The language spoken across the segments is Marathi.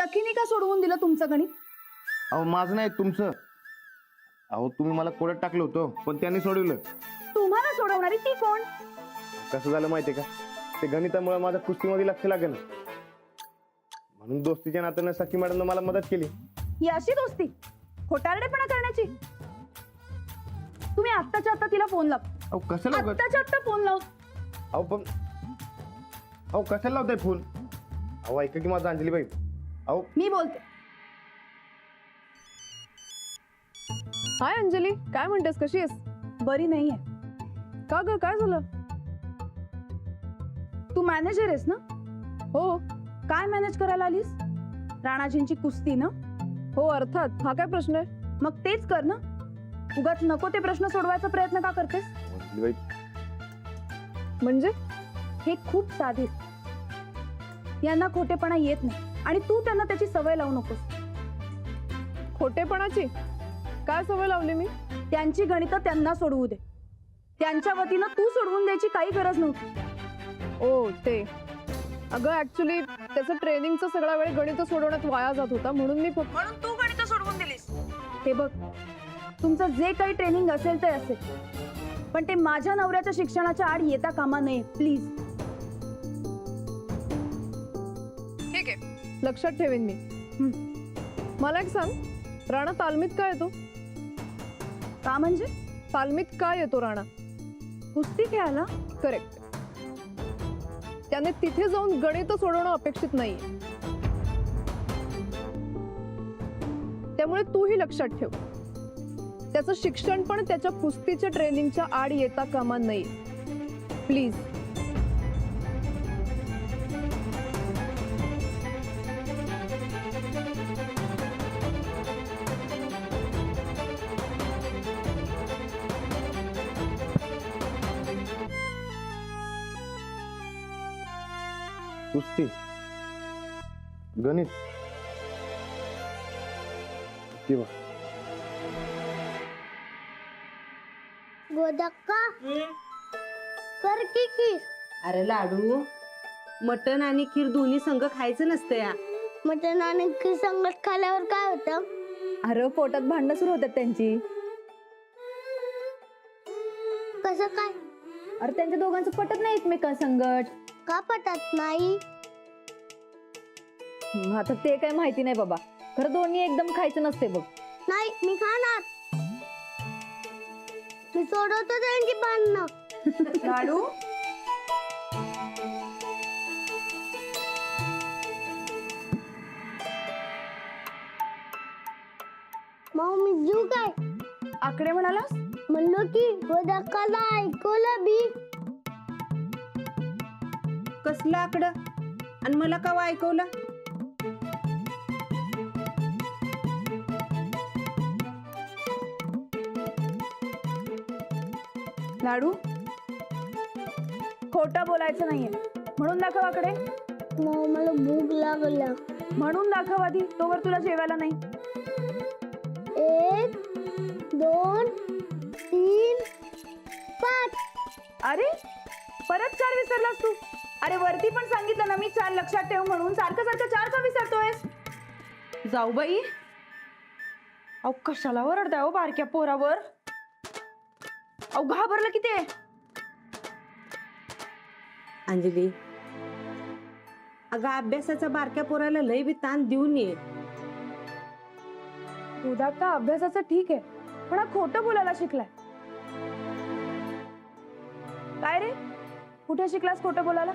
सखीने का सोडवून दिलं तुमचं गणित? अहो माझं नाही तुमचं. अहो तुम्ही मला कोड्यात टाकलं होतं पण त्यांनी सोडवलं. तुम्हाला सोडवणारी ती कोण? कसं झालं माहितीये का, ते गणितामुळे माझं कुस्तीमध्ये लक्ष लागेल म्हणून दोस्तीच्या नात्यानं सखी मॅडमनं मला मदत केली. ही अशी दोस्ती खोटारडेपणा करण्याची? तुम्ही आत्ताच्या आत्ता तिला फोन लाव. अहो कशाला आत्ताच्या आत्ता फोन लाव. अहो पण अहो कशाला लावताय फोन? अहो ऐका की माझं अंजलीबाई. अहो मी बोलते. हाय अंजली, काय म्हणतेस, कशी आहेस? बरी नाहीये. का ग, काय झालं? तू मॅनेजर आहेस ना? हो. काय मॅनेज करायला आलीस? राणाजींची कुस्ती ना? हो अर्थात, हा काय प्रश्न आहे? मग तेच कर ना. उगाच नको ते प्रश्न सोडवायचा प्रयत्न का करतेस? अंजलीबाई म्हणजे हे खूप साधे. यांना खोटेपणा येत नाही आणि तू त्यांना त्याची सवय लावू नकोस. खोटेपणाची काय सवय लावली मी? त्यांची गणितं त्यांना सोडवू दे. त्यांच्या वतीनं तू सोडवून द्यायची काही गरज नव्हती. ओ ते अगं ऍक्च्युली त्याचं ट्रेनिंगचा सगळा वेळ गणित सोडवण्यात वाया जात होता म्हणून तू गणितं सोडवून दिलीस. हे बघ, तुमचं जे काही ट्रेनिंग असेल ते असेल, पण ते माझ्या नवऱ्याच्या शिक्षणाच्या आड येता कामा नये प्लीज. ठीक आहे, लक्षात ठेवेन मी. मला एक सांग, राणा तालमीत काय येतो? का म्हणजे? तालमीत काय येतो राणा? कुस्ती खेळायला. करेक्ट. त्याने तिथे जाऊन गणित सोडवणं अपेक्षित नाही. त्यामुळे तूही लक्षात ठेव, त्याचं शिक्षण पण त्याच्या कुस्तीच्या ट्रेनिंगच्या आड येता कामा नये प्लीज. कुस्ती गणित किंवा गोदक्का कर की खीर. अरे लाडू, मटण आणि खीर दोन्ही संग खायचं नसतं या. मटण आणि खीर संगत खाल्यावर काय होतं? अरे पोटात भांडणं सुरू होतात त्यांची. कसं काय? अरे त्यांच्या दोघांचं पटत नाही एकमेकांसंगट. का पटत नाही? आता ते काय माहिती नाही बाबा. खरं दोन्ही एकदम खायचं नसते बघ. नाही, मी खाणार. मी सोडवतो त्यांची भांडणं. लाडू मग मी जीव काय आकडे म्हणालास? म्हणलो की गोदक्काला ऐकवलं बी. कसलं आकडं? आणि मला का ऐकवलं? लाडू खोटं बोलायचं नाहीये. म्हणून दाखव आकडे. मग मला भूक लागल्या. म्हणून दाखव आधी, तोवर तुला जेवायला नाही. 1 2 3 5. अरे परत 4 विसरलास तू. अरे वरती पण सांगितलं ना मी 4 लक्षात ठेव म्हणून. सारखं सारखं 4 का विसरतोयस? जाऊ बाई, अहो कशाला ओरडताय हो बारक्या पोरावर? अहो घाबरलं की ते. अंजली अगं, अभ्यासाचा बारक्या पोराला लय बी ताण देऊन ये. तुझा का अभ्यासाचं ठीक आहे, पण हा खोटं बोलायला शिकलाय. काय रे, कुठे शिकलास खोटं बोलायला?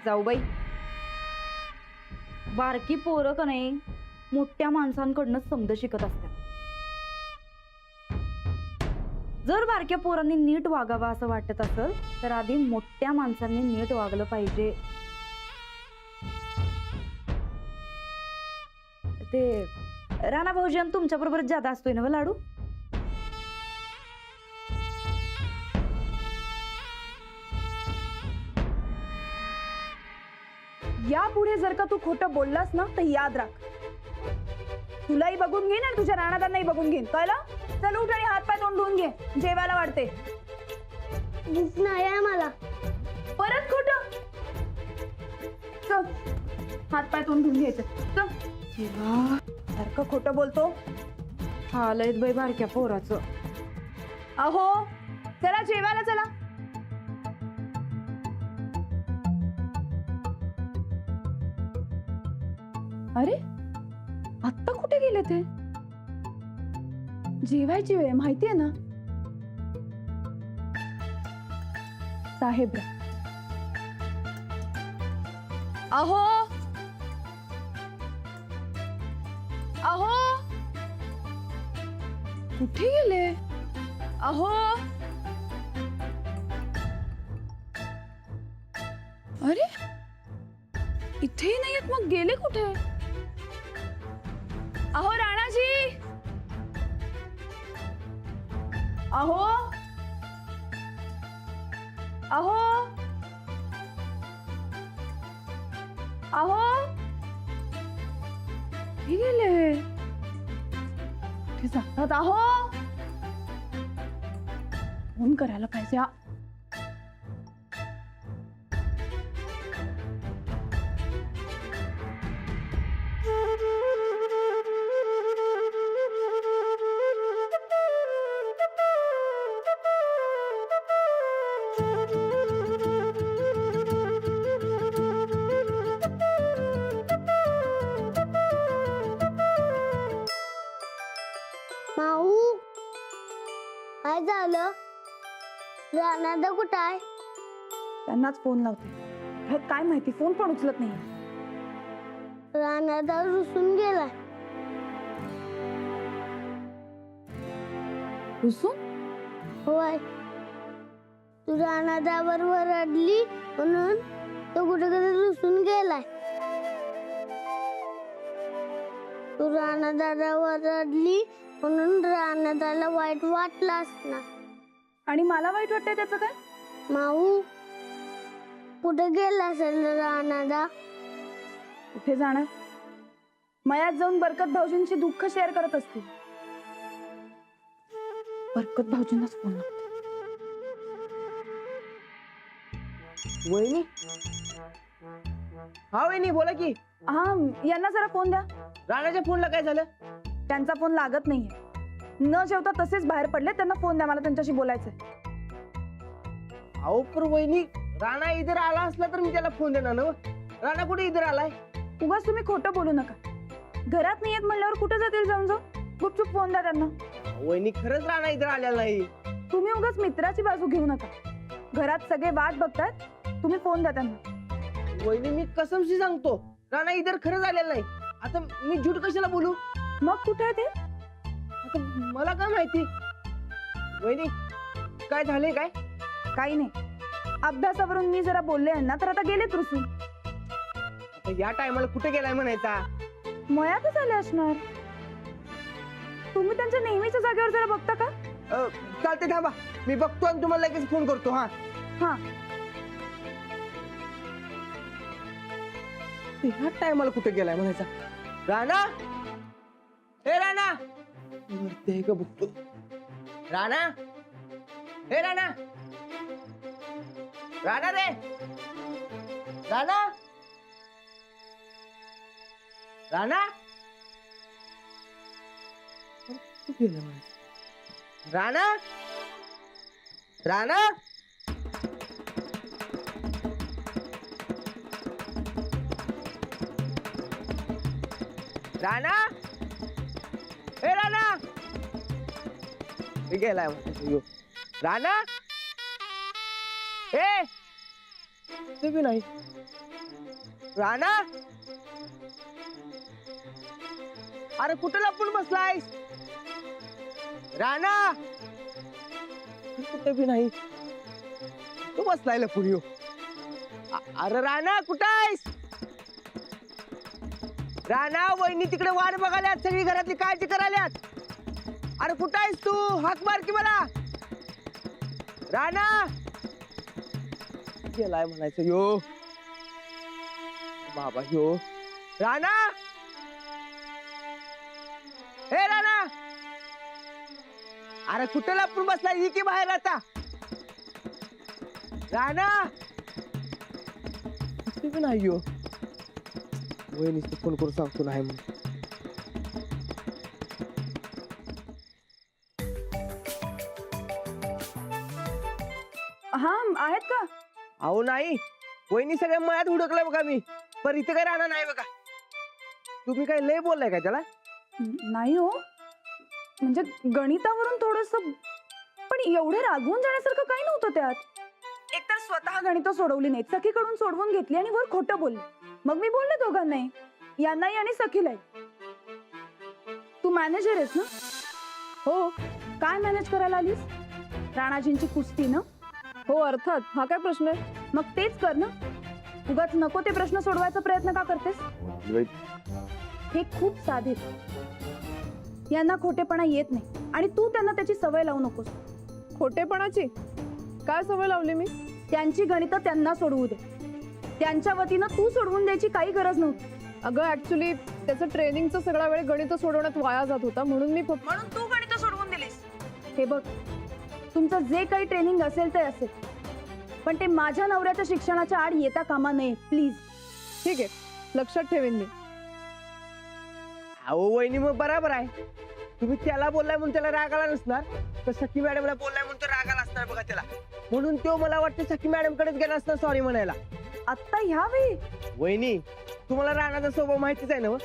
जाऊ बाई, बारकी पोरं का नाही मोठ्या माणसांकडूनच समज शिकत असतात. जर बारक्या पोरांनी नीट वागावं असं वाटत असेल तर आधी मोठ्या माणसांनी नीट वागलं पाहिजे. ते राणा भाऊजी तुमच्या बरोबर जादा असतोय ना लाडू? यापुढे जर का तू खोटं बोललास ना तर याद राख, तुलाही बघून घेईन आणि तुझ्या राणादांनाही बघून घेईन. कळलं? चल उठ आणि हात पाय तोंड धुवून घे, जेवायला वाटते. भूक नाही आहे मला. परत खोटं. चल हात पाय तोंड धुवून घ्यायचं. चल. जेवा. सारखं खोटं बोलतो. हालत बाई बारक्या पोराचं. अहो चला जेवायला चला. अरे आत्ता कुठे गेले ते? जेवायची वेळ माहितीये ना. साहेब अहो अहो कुठे गेले? अहो अरे इथेही नाहीयेत, मग गेले कुठे? अहो राणाजी. अहो अहो अहो हे गेले ते जातात. अहो फोन करायला पाहिजे. माऊ काय झालं? राणादा कुठं आहे? त्यांनाच फोन लावते. हे काय माहिती, फोन पण उचलत नाही. राणादा रुसून गेलाय. रुसून? होय, तू राणादावर रडली म्हणून तो कुठेतरी रुसून गेलाय. तू राणादावर रडली म्हणून राणादाला वाईट वाटलं असणार. आणि मला वाईट वाटतंय त्याचं काय? माऊ कुठे गेला असेल राणादा? कुठे जाणार? मयात जाऊन बरकत भाऊजींची दुःख शेअर करत असतील. बरकत भाऊजींनाच फोन लावते. वहिनी. हा वहिनी बोला की. हा यांना जरा फोन द्या. राणाच्या फोनला काय झालं? त्यांचा फोन लागत नाहीये. न जेवता तसेच बाहेर पडले. त्यांना फोन द्या, मला त्यांच्याशी बोलायचंय. अहो पर वहिनी, राणा इधर आला असला तर मी त्याला फोन देणार ना. राणा कुठे इधर आलाय? उगाच तुम्ही खोटं बोलू नका. घरात नाहीयेत म्हणल्यावर कुठे जातील जाऊन जाऊ. गुपचूप फोन द्या त्यांना. वहिनी खरंच राणा इधर आलेला नाही. तुम्ही उगाच मित्राची बाजू घेऊ नका. घरात सगळे वाट बघतात. तुम्ही फोन द्या त्यांना. वहिनी मी कसमशी सांगतो, राणा इधर खरंच आलेला नाही. आता मी झूट कशाला बोलू? मग कुठे आहे ते? आता मला काय माहिती. वहिनी काय झालंय काय? काही नाही. अभ्यासावरून मी जरा बोलले यांना तर आता गेलेत रुसून. आता या टायमाला कुठे गेलाय म्हणायचा? मयातच आले असणार. तुम्ही त्यांच्या नेहमीच्या जागेवर जरा बघता का? चालते थांबा, मी बघतो आणि तुम्हाला लगेच फोन करतो. हा हा ह्या टायमाला कुठे गेलाय म्हणायचा? राणा, हे राणा. वरती आहे का बघतो. राणा, हे राणा. राणा रे. राणा, राणा. कुठे गेला म्हणायचा? राणा, राणा. राणा, हे राणा. हे गेलाय म्हणायचं. राणा, हे ते बी नाही. राणा, अरे कुठे लपून बसलायस? राणा, कुठे बी नाही. तू बसलाय लपून यो. अरे राणा कुठं आहेस? राणा, वहिनी तिकडे वाट बघाल्यात, सगळी घरातली काळजी कराल्यात. अरे कुठं आहेस तू? हाक मार की मला. राणा गेलाय म्हणायचं यो. बाबा यो. राणा, हे राणा. अरे कुठे लपून बसलाय? ही की बाहेर आता. राणा नाही यो. वहिनीच फोन करून सांगतो नाही म्हणून. हा आहेत का? अहो नाही, वहिनी सगळ्या मळ्यात हुडकलं बघा मी, पण इथे काय राहणार नाही बघा. तुम्ही काय लय बोललाय का त्याला? नाही हो, म्हणजे गणितावरून थोडस, पण एवढे रागवून जाण्यासारखं काही नव्हतं त्यात. एकतर स्वतः गणित सोडवली नाहीत, सखीकडून सोडवून घेतली आणि वर खोटं बोलली. मग मी बोलले दोघांनाही, यांनाही आणि सखीलाही. तू मॅनेजर आहेस ना? हो काय मॅनेज करायला आलीस? राणाजींची कुस्ती ना? हो अर्थात, हा काय प्रश्न आहे? मग तेच कर ना. उगाच नको ते प्रश्न सोडवायचा प्रयत्न का करतेस? बाई, हे खूप साधे, यांना खोटेपणा येत नाही आणि तू त्यांना त्याची सवय लावू नकोस. खोटेपणाची काय सवय लावली मी? त्यांची गणितं त्यांना सोडवू दे. त्यांच्या वतीनं तू सोडवून द्यायची काही गरज नव्हती. अगं ऍक्च्युली त्याचं ट्रेनिंगचा सगळा वेळ गणित सोडवण्यात वाया जात होता, म्हणून मी फक्त म्हणून तू गणितं सोडवून दिलीस. हे बघ, तुमचं जे काही ट्रेनिंग असेल ते असेल, पण ते माझ्या नवऱ्याच्या शिक्षणाच्या आड येता कामा नये प्लीज. ठीक आहे, लक्षात ठेवेन मी. अहो वहिनी मग बराबर आहे. तुम्ही त्याला बोललाय म्हणून त्याला राग आला नसणार, तर सखी मॅडमला बोललाय म्हणून तो राग आला असणार बघा त्याला. म्हणून तो मला वाटतं सखी मॅडम कडेच गेला असणार सॉरी म्हणायला. आत्ता ह्यावेळी? वहिनी तुम्हाला राणाचा स्वभाव माहितीच आहे ना हो?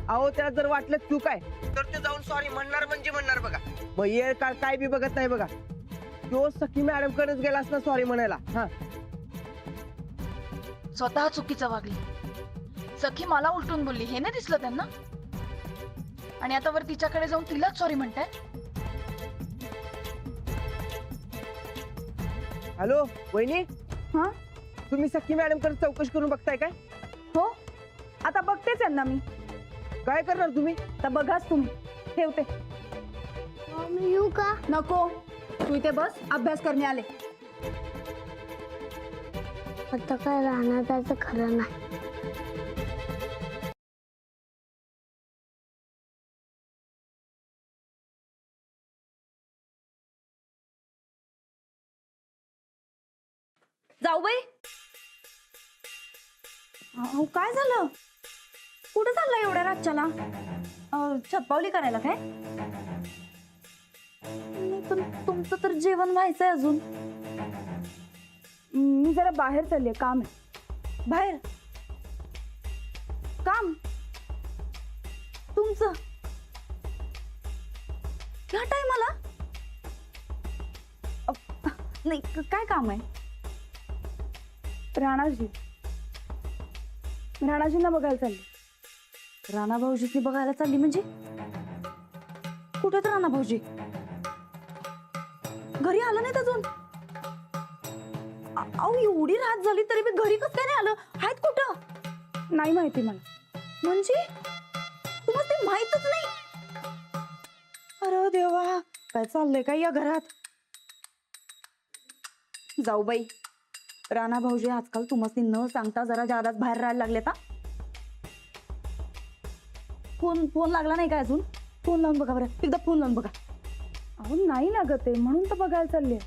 अहो त्याला जर वाटलं चूक आहे तर ते जाऊन सॉरी म्हणणार म्हणजे म्हणणार बघा. मग येळ काळ काय बी बघत नाही बघा. तो सखी मॅडम कडेच गेला असणार सॉरी म्हणायला. हा स्वतः चुकीचं वागली, सखी मला उलटून बोलली, हे नाही दिसलं त्यांना? आणि आता वर तिच्याकडे जाऊन तिलाच सॉरी म्हणताय. हॅलो वहिनी, हा तुम्ही सखी मॅडम कडे चौकशी करून बघताय काय? हो, आता बघतेच यांना मी. काय करणार तुम्ही? तर बघाच तुम्ही. ठेवते. मी येऊ का? नको, तू इथे बस, अभ्यास करणे आले. आता काय राहणार त्याचं खरं नाही. जाऊ बाई, अहो काय झालं? कुठं चालला एवढ्या रातच्याला? छतपावली करायला काय? नाही, पण तुमचं तर जेवण व्हायचंय अजून. मी जरा बाहेर चालले, काम आहे. बाहेर काम तुमचं? ह्या टायमाला? नाही, काय काम आहे? राणाजींना बघायला चालली. राणा भाऊजींनी बघायला चालली म्हणजे? कुठे राणा भाऊजी? घरी आलं नाहीत अजून? अहो एवढी रात झाली तरी मी घरी कसं काय नाही आलं? आहेत कुठं? नाही माहिती मला. म्हणजे तुम्हाला ते माहितच नाही? अरे देवा, काय चाललंय काय या घरात? जाऊ बाई, राणा भाऊजी आजकाल तुम्हाला न सांगता जरा जादाच बाहेर राहायला लागले. फोन लागला नाही काय अजून? फोन लावून बघा बरं, एकदा फोन लावून बघा. अहो नाही लागत आहे, म्हणून तर बघायला चालले.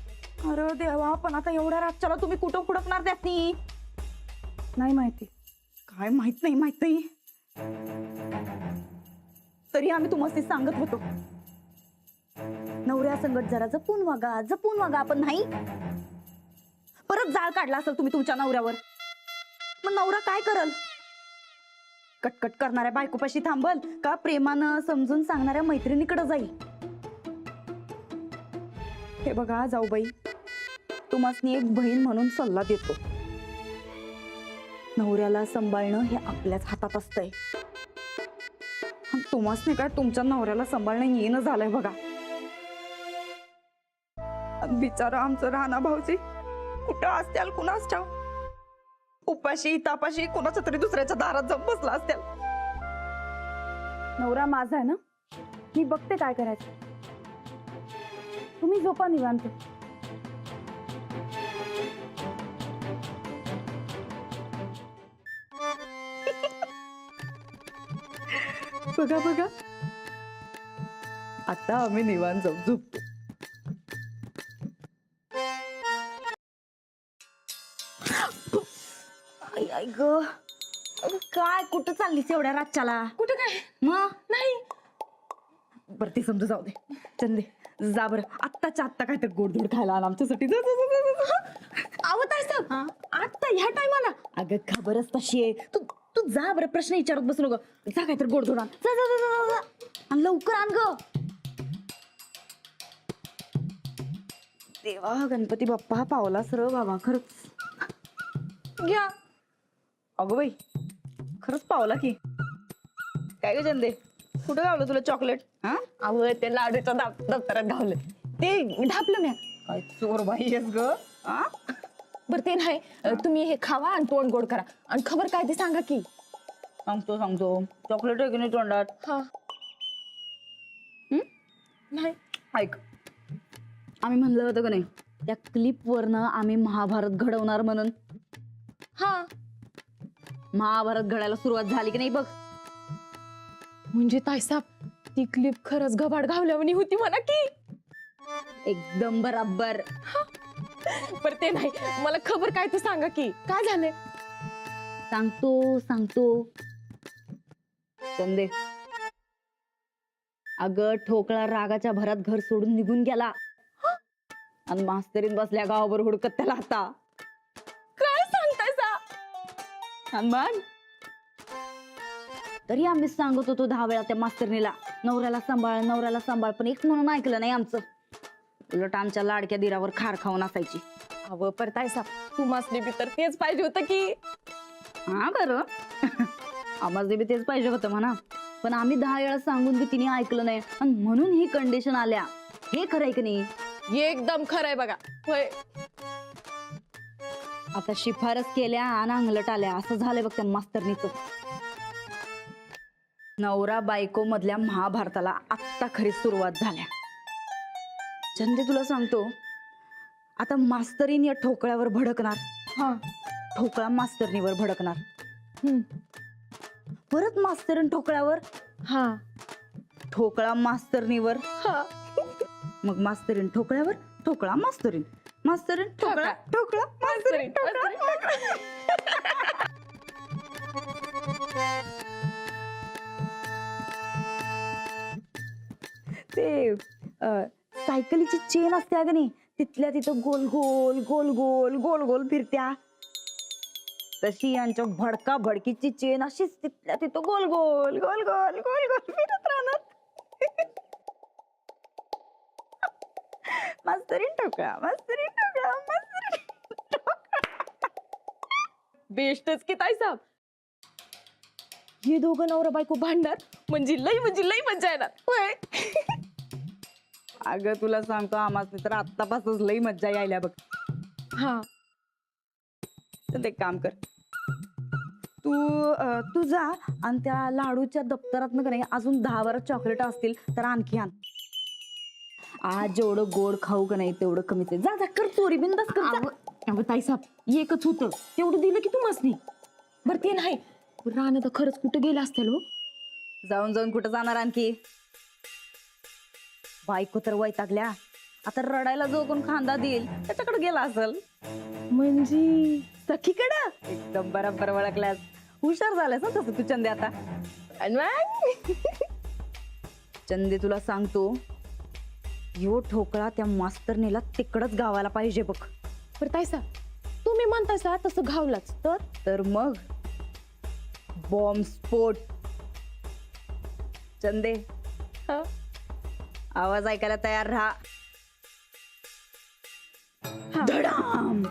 अरे देवा, पण आता एवढ्या रातच्याला तुम्ही कुठं हुडकणार त्यातनी? नाही माहिती. काय माहित नाही. तरी आम्ही तुम्हाला सांगत होतो, नवऱ्या संगत जरा जपून वागा, पण नाही. परत जाळ काढला असेल तुम्ही तुमच्या नवऱ्यावर. मग नवरा काय करल? कटकट करणाऱ्या बायकोपाशी थांबल का प्रेमानं समजून सांगणाऱ्या मैत्रिणीकडे जाईल? हे बघा जाऊबाई, तुम्हासनी एक बहीण म्हणून सल्ला देतो. नवऱ्याला सांभाळणं हे आपल्याच हातात असतंय. तुम्हासनी काय तुमच्या नवऱ्याला सांभाळणं येणं झालंय बघा. बिचारा आमचं राणा भाऊजी कुठं असत्याल कुणास ठाव? उपाशी तापाशी कुणाच्या तरी दुसऱ्याच्या दारात जाऊन बसला असत्याल. नवरा माझा आहे ना, मी बघते काय करायचं. तुम्ही झोपा निवांत. बघा आता आम्ही निवांत जाऊन झोपतो. आई ग, काय कुठं चाललीस एवढ्या रातच्याला? कुठे काय मग नाही. बरं ते समजू जाऊ दे. चंदे जा बरं, आत्ताच्या आत्ता काय तर गोडधोड खायला आला आमच्यासाठी. जा, जा, जा, जा, जा. आवत आहे सर आता ह्या टायमाला. अगं खबरच तशी आहे. तू तू जा बरं, प्रश्न विचारत बसू नको. जा काय तर गोडधोड आण. जा जा जा जा, जा, जा. आणि लवकर आण ग. देवा गणपती बाप्पा पावला सरळ बाबा, खरंच घ्या. अगं बाई खरंच पावला की. काय ग चंदे, कुठं गावलं तुला चॉकलेट? हा अव ते लाडूच्या दप्तरात घावलं ते ढापलं म्या. काय चोर बाई आहेस ग. हा बरं ते नाही तुम्ही हे खावा आणि तोंड गोड करा आणि खबर काय ते सांगा की. सांगतो सांगतो. चॉकलेट आहे की नाही तोंडात? हा नाही ऐक, आम्ही म्हणलं होतं का नाही त्या क्लिप वरनं आम्ही महाभारत घडवणार म्हणून. हा महाभारत घडायला सुरुवात झाली की नाही बघ. म्हणजे ताईसाब ती क्लिप खरंच घबाड घावल्यावानी होती म्हणा की. एकदम बराबर. पर ते नाही, मला खबर काय ते सांगा की काय झालंय. सांगतो सांगतो. चंदे अगं ठोकळा रागाच्या भरात घर सोडून निघून गेला आणि मास्तरीन बसल्या गावावर हुडकत त्याला आता. काय सांगतायसा. आणि मग तरी आम्ही सांगत होतो 10 वेळा त्या मास्तरनीला, नवऱ्याला सांभाळ नवऱ्याला सांभाळ, पण एक म्हणून ऐकलं नाही आमचं. उलट आमच्या लाडक्या दिरावर खार खाऊन असायची. अव पर ताईसाब तुम्हासनी बी तर तेच पाहिजे होतं की. हा बरं आम्हाला बी तेच पाहिजे होतं म्हणा, पण आम्ही 10 वेळा सांगून बी तिने ऐकलं नाही आणि म्हणून ही कंडिशन आल्या. हे खरंय की नाही? एकदम खरंय बघा. होय आता शिफारस केल्या आणि अंगलट आल्या असं झालंय बघ त्या मास्तरनीचं. नवरा बायको मधल्या महाभारताला आत्ता खरी सुरुवात झाल्या. चंदे तुला सांगतो, आता मास्तरीन या ठोकळ्यावर भडकणार, हा ठोकळा मास्तरणीवर भडकणार, हम्म. परत मास्तरीन ठोकळ्यावर, हा ठोकळा मास्तरणीवर, हा मग मास्तरीन ठोकळ्यावर, ठोकळा मास्तरीन, मास्तरीन ठोकळा, ठोकळा मास्तरीन, ठोकळा. ते सायकलीची चेन असते का नाही, तिथल्या तिथं गोल गोल गोल गोल गोल गोल फिरत्या, तशी यांच्या भडका भडकीची चेन अशीच तिथल्या तिथं गोल गोल गोल गोल गोल गोल फिरत राहणार. मास्तरीन ठोकळा मास्तरीन ठोकळा मास्तरीन. बेस्टच की ताईसाब. हे दोघं नवरा बायको भांडणार म्हणजे लई मजा येणार. होय अगं तुला सांगतो, आम्हाला तर आत्तापासूनच लई मज्जा यायला बघ. हा तर एक काम कर, तू जा आणि त्या लाडूच्या दप्तरात का नाही अजून 10-12 चॉकलेट असतील तर आणखी आण. आज जेवढं गोड खाऊ का नाही तेवढं कमीच आहे. जा जा कर, चोरी बिंदास कर जा. अगं ताईसाब एकच होतं तेवढं दिलं की तुम्हासनी. बरं ते नाही, राणा तर खरंच कुठं गेला असतील हो. जाऊन जाऊन कुठं जाणार आणखी. बायको तर वैतागल्या, आता रडायला जो कोण खांदा देईल त्याच्याकडे गेला असेल. म्हणजे सखीकडं. एकदम बरोबर ओळखल्यास, हुशार झाल्यास ना तसं तू चंदे आता. आणि मग चंदे तुला सांगतो, यो ठोकळा त्या मास्तरनीला तिकडच गावाला पाहिजे बघ. बरं ताईसाब तुम्ही म्हणतायसा तसं घावलाच तर मग बॉम्ब स्फोट. चंदे हा. आवाज ऐकायला तयार राहा. हा. धडाम.